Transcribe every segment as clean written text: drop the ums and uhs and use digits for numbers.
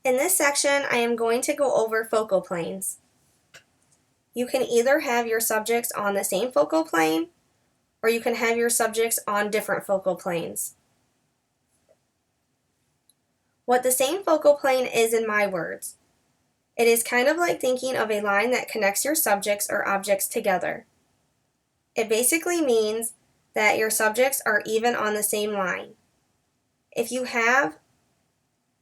In this section, I am going to go over focal planes. You can either have your subjects on the same focal plane, or you can have your subjects on different focal planes. What the same focal plane is in my words, it is kind of like thinking of a line that connects your subjects or objects together. It basically means that your subjects are even on the same line. If you have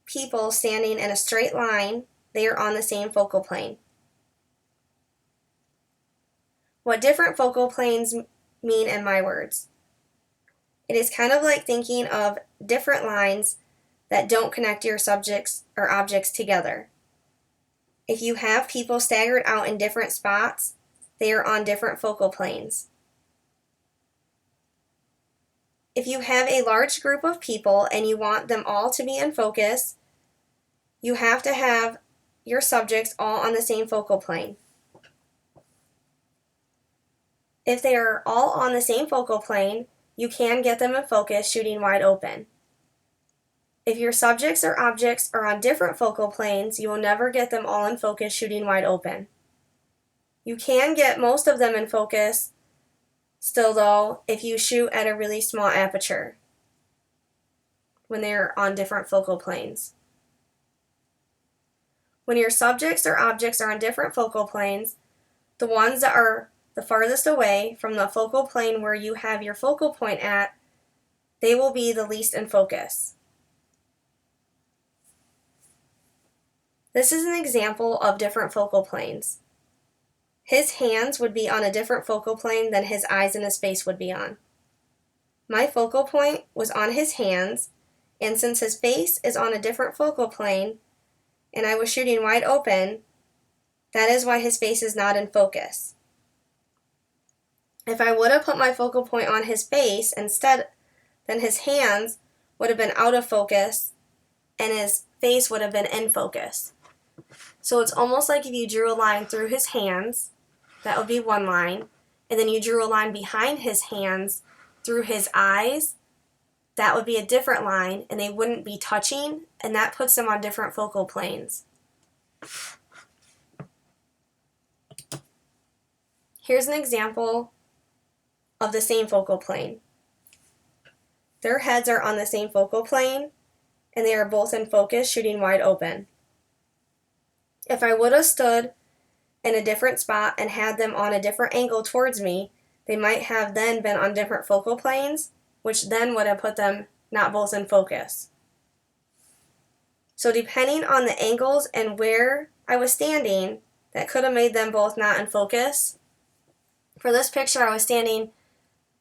people standing in a straight line, they are on the same focal plane. What different focal planes mean in my words. It is kind of like thinking of different lines that don't connect your subjects or objects together. If you have people staggered out in different spots, they are on different focal planes. If you have a large group of people and you want them all to be in focus, you have to have your subjects all on the same focal plane. If they are all on the same focal plane, you can get them in focus shooting wide open. If your subjects or objects are on different focal planes, you will never get them all in focus shooting wide open. You can get most of them in focus still though if you shoot at a really small aperture when they're on different focal planes. When your subjects or objects are on different focal planes, the ones that are the farthest away from the focal plane where you have your focal point at, they will be the least in focus. This is an example of different focal planes. His hands would be on a different focal plane than his eyes and his face would be on. My focal point was on his hands, and since his face is on a different focal plane, and I was shooting wide open, that is why his face is not in focus. If I would have put my focal point on his face instead, then his hands would have been out of focus, and his face would have been in focus. So it's almost like if you drew a line through his hands, that would be one line, and then you drew a line behind his hands through his eyes, that would be a different line, and they wouldn't be touching, and that puts them on different focal planes. Here's an example of the same focal plane. Their heads are on the same focal plane, and they are both in focus shooting wide open. If I would have stood in a different spot and had them on a different angle towards me, they might have then been on different focal planes, which then would have put them not both in focus. So depending on the angles and where I was standing, that could have made them both not in focus. For this picture, I was standing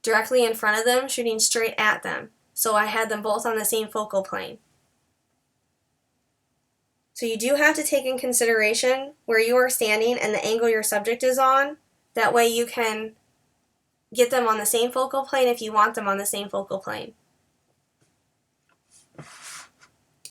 directly in front of them, shooting straight at them. So I had them both on the same focal plane. So you do have to take in consideration where you are standing and the angle your subject is on. That way you can get them on the same focal plane if you want them on the same focal plane.